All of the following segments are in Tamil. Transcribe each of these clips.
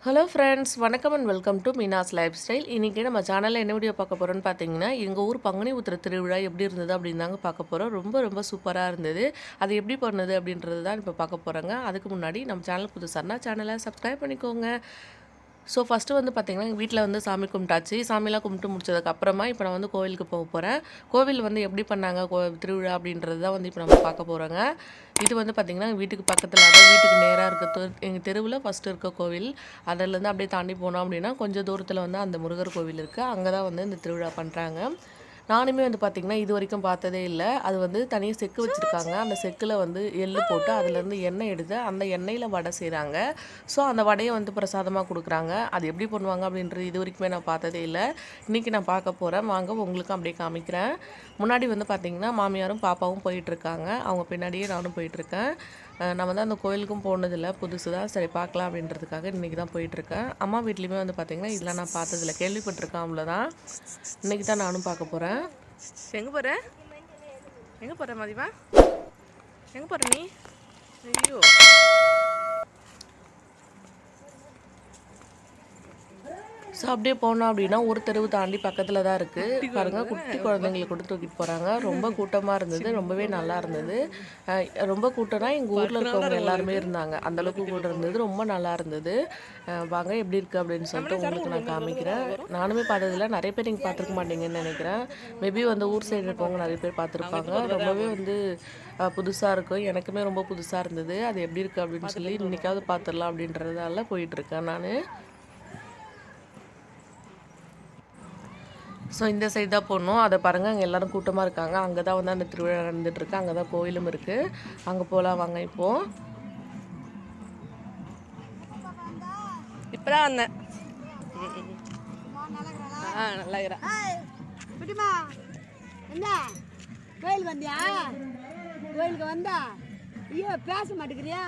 ஹலோ ஃப்ரெண்ட்ஸ், வணக்கம் and welcome to Meena's life style. இன்றைக்கி நம்ம சேனலில் என்ன வீடியோ பார்க்க போகிறோன்னு பார்த்தீங்கன்னா, எங்கள் ஊர் பங்குனி உத்திர திருவிழா எப்படி இருந்தது அப்படின்னு தாங்க பார்க்க போகிறோம். ரொம்ப சூப்பராக இருந்தது. அது எப்படி பண்ணது அப்படின்றது தான் இப்போ பார்க்க போகிறோங்க. அதுக்கு முன்னாடி நம்ம சேனல் புதுசானா சேனலை சப்ஸ்கிரைப் பண்ணிக்கோங்க. ஸோ ஃபஸ்ட்டு வந்து பார்த்திங்கன்னா எங்கள் வீட்டில் வந்து சாமி கும்பிட்டாச்சு. சாமிலாம் கும்பிட்டு முடிச்சதுக்கப்புறமா இப்போ நான் வந்து கோவிலுக்கு போக போகிறேன். கோவில் வந்து எப்படி பண்ணாங்க திருவிழா அப்படின்றது தான் வந்து இப்போ நம்ம பார்க்க போகிறோங்க. இது வந்து பார்த்திங்கன்னா வீட்டுக்கு பக்கத்தில், அதாவது வீட்டுக்கு நேராக இருக்க எங்கள் தெருவில் ஃபஸ்ட்டு இருக்க கோவில். அதிலேருந்து அப்படியே தாண்டி போனோம் அப்படின்னா கொஞ்சம் தூரத்தில் வந்து அந்த முருகர் கோவில் இருக்குது. அங்கே தான் வந்து இந்த திருவிழா பண்ணுறாங்க. நானுமே வந்து பார்த்திங்கன்னா இது வரைக்கும் பார்த்ததே இல்லை. அது வந்து தனியாக செக்கு வச்சுருக்காங்க. அந்த செக்கில் வந்து எள்ளு போட்டு அதுலேருந்து எண்ணெய் எடுத்து அந்த எண்ணெயில் வடை செய்கிறாங்க. ஸோ அந்த வடையை வந்து பிரசாதமாக கொடுக்குறாங்க. அது எப்படி பண்ணுவாங்க அப்படின்றது இது வரைக்குமே நான் பார்த்ததே இல்லை. இன்றைக்கி நான் பார்க்க போகிறேன். வாங்க உங்களுக்கும் அப்படியே காமிக்கிறேன். முன்னாடி வந்து பார்த்திங்கன்னா மாமியாரும் பாப்பாவும் போயிட்டுருக்காங்க. அவங்க பின்னாடியே நானும் போயிட்டுருக்கேன். நான் வந்து அந்த கோயிலுக்கும் போனதில்லை, புதுசு தான். சரி பார்க்கலாம் அப்படின்றதுக்காக இன்றைக்கி தான் போயிட்டுருக்கேன். அம்மா வீட்லேயுமே வந்து பார்த்திங்கன்னா இதெல்லாம் நான் பார்த்ததில்லை, கேள்விப்பட்டிருக்கேன், அவ்வளோதான். இன்றைக்கி தான் நானும் பார்க்க போகிறேன். எங்கே போகிற மதிவா? எங்கே போகிற நீ? ஐயோ, ஸோ அப்படியே போனோம் அப்படின்னா ஒரு தெருவு தாண்டி பக்கத்தில் தான் இருக்குது பாருங்கள். குட்டி குழந்தைங்களை கூட தூக்கிட்டு போகிறாங்க. ரொம்ப கூட்டமாக இருந்தது, ரொம்பவே நல்லா இருந்தது. ரொம்ப கூட்டம்னா எங்கள் ஊரில் இருக்கவங்க எல்லாருமே இருந்தாங்க. அந்தளவுக்கு கூட்டம் இருந்தது, ரொம்ப நல்லா இருந்தது. வாங்க எப்படி இருக்குது அப்படின்னு சொல்லிட்டு உங்களுக்கு நான் காமிக்கிறேன். நானுமே பார்த்ததில்ல, நிறைய பேர் நீங்கள் பார்த்துருக்க மாட்டீங்கன்னு நினைக்கிறேன். மேபி வந்து ஊர் சைடு இருக்கவங்க நிறைய பேர் பார்த்துருப்பாங்க. ரொம்பவே வந்து புதுசாக இருக்கும். எனக்குமே ரொம்ப புதுசாக இருந்தது. அது எப்படி இருக்குது அப்படின்னு சொல்லி இன்றைக்காவது பார்த்துடலாம் அப்படின்றதால போயிட்டுருக்கேன் நான். ஸோ இந்த சைடு தான் போடணும். அதை பாருங்கள், அங்கே எல்லோரும் கூட்டமாக இருக்காங்க. அங்கே தான் வந்து அந்த திருவிழா நடந்துகிட்ருக்கு. அங்கே தான் கோயிலும் இருக்குது. அங்கே போகலாம் வாங்க. இப்போது இப்போ தான் வந்தேன். நல்லா என்ன கோயில் வந்தியா? கோயிலுக்கு வந்தா ஐயோ பேச மாட்டேங்கிறியா?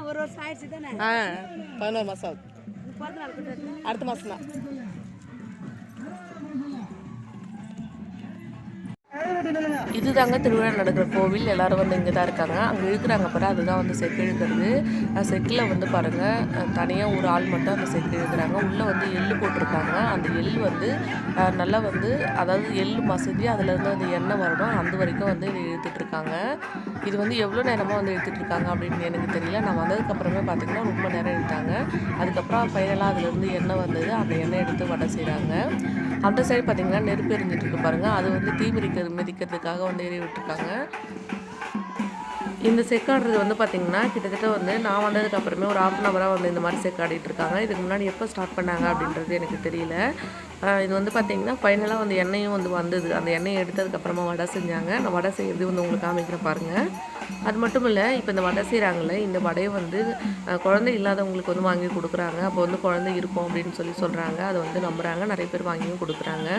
ஒரு வருஷம் ஆயிடுச்சு தானே? 11 மாதம் ஆகுது. அடுத்த மாதம் தான். இது தாங்க திருவிழா நடக்கிற கோவில். எல்லோரும் வந்து இங்கே தான் இருக்காங்க. அங்கே இழுக்கிறாங்க பாரு, அதுதான் வந்து செக்கு இழுக்கிறது. செக்கில் வந்து பாருங்கள், தனியாக ஒரு ஆள் மட்டும் அந்த செக்கு இழுக்கிறாங்க. உள்ளே வந்து எள்ளு போட்டிருக்காங்க. அந்த எள்ளு வந்து நல்லா வந்து, அதாவது எள்ளு மசதி அதுலேருந்து அந்த எண்ணெய் வரணும், அந்த வரைக்கும் வந்து இது இழுத்துட்ருக்காங்க. இது வந்து எவ்வளோ நேரமாக வந்து இழுத்துட்ருக்காங்க அப்படின்னு எனக்கு தெரியல. நான் வந்ததுக்கப்புறமே பார்த்திங்கன்னா ரொம்ப நேரம் இழுத்தாங்க. அதுக்கப்புறம் ஃபைனலாக அதுலேருந்து எண்ணெய் வந்தது. அந்த எண்ணெய் எடுத்து வடை செய்கிறாங்க. அந்த சைடு பார்த்திங்கன்னா நெருப்பு எரிஞ்சிட்ருக்கு பாருங்கள். அது வந்து தீ மிதிக்கிறதுக்காக வந்து ஏறி விட்டுருக்காங்க. இந்த செக்காடுறது வந்து பார்த்திங்கன்னா கிட்டத்தட்ட வந்து நான் வந்ததுக்கப்புறமே ஒரு 1/2 hour வந்து இந்த மாதிரி செக்காடிட்டு இருக்காங்க. இதுக்கு முன்னாடி எப்போ ஸ்டார்ட் பண்ணாங்க அப்படின்றது எனக்கு தெரியல. இது வந்து பார்த்திங்கன்னா ஃபைனலாக வந்து எண்ணெயும் வந்து வந்தது. அந்த எண்ணெயை எடுத்ததுக்கப்புறமா வடை செஞ்சாங்க. நான் வடை செய்கிறது வந்து உங்களுக்கு காமிக்கிறேன் பாருங்கள். அது மட்டும் இல்லை, இப்போ இந்த வடை செய்கிறாங்களே, இந்த வடையை வந்து குழந்தை இல்லாதவங்களுக்கு வந்து வாங்கி கொடுக்குறாங்க. அப்போ வந்து குழந்தை இருக்கும் அப்படின்னு சொல்கிறாங்க. அதை வந்து நம்புகிறாங்க. நிறைய பேர் வாங்கியும் கொடுக்குறாங்க.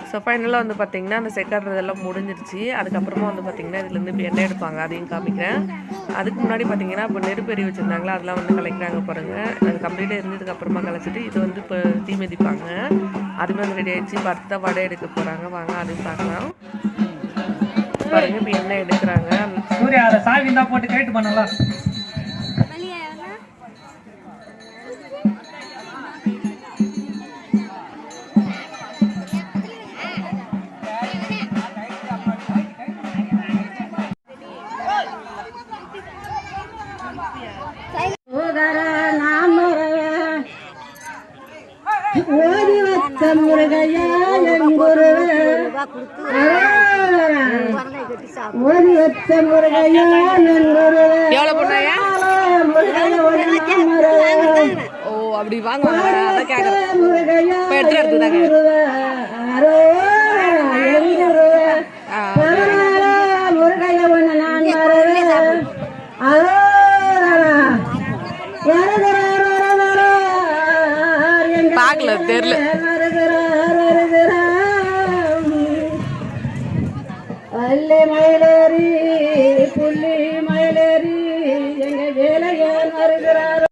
ஸோ ஃபைனலாக வந்து பார்த்திங்கன்னா அந்த செக்காடுறதெல்லாம் முடிஞ்சிருச்சு. அதுக்கப்புறமா வந்து பார்த்திங்கன்னா இதுலேருந்து இப்போ எண்ணெய் எடுப்பாங்க, அதையும் காமிக்கிறேன். அதுக்கு முன்னாடி பார்த்திங்கன்னா இப்போ நெருப்பு எரி வச்சுருந்தாங்களா, அதெல்லாம் வந்து கலைக்கிறாங்க பாருங்கள். அது கம்ப்ளீட்டாக இருந்ததுக்கப்புறமா கலைச்சிட்டு இது வந்து இப்போ தீ மிதிப்பாங்க. அதுவே வந்து ரெடி ஆகிடுச்சு. இப்போ அடுத்த வடை எடுக்க போகிறாங்க. வாங்க அதையும் பார்க்கலாம். பாருங்கள், இப்போ எண்ணெய் எடுக்கிறாங்க. சூர்யா அதை சாவி தான் போட்டு கேட்டு பண்ணலாம். ஓதி வச்ச முருகையா ஓதி வச்ச முருகையா ஓ அப்படி வாங்குவாங்க. அதான் கேட்குறேன். முருகையா ஒன்று நான் பார்க்கல, தெரியல. பள்ளி மயிலேறி புள்ளி மயிலேறி எங்க வேலையை வருகிறார்.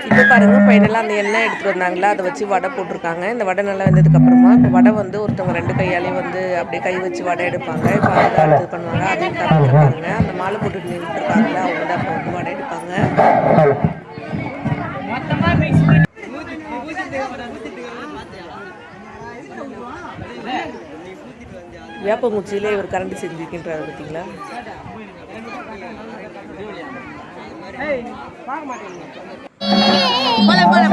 இப்போ பாருங்கள், ஃபைனலாக அந்த எண்ணெய் எடுத்துகிட்டு வந்தாங்களா, அதை வச்சு வடை போட்டிருக்காங்க. இந்த வடை நல்லா வந்ததுக்கப்புறமா இப்போ வடை வந்து ஒருத்தவங்க 2 கையாலேயும் வந்து அப்படியே கை வச்சு வடை எடுப்பாங்க. இப்போ அதை அடுத்து பண்ணுவாங்க. அதையும் காமிக்க பாருங்க. அந்த மாலை போட்டுட்டு நின்றுட்டுருக்காங்களா, அவங்க தான் அப்போ வந்து வடை எடுப்பாங்க. வேப்பங்குச்சியிலே இவர் கரண்டி செஞ்சுக்கின்றாரு பார்த்தீங்களா. போல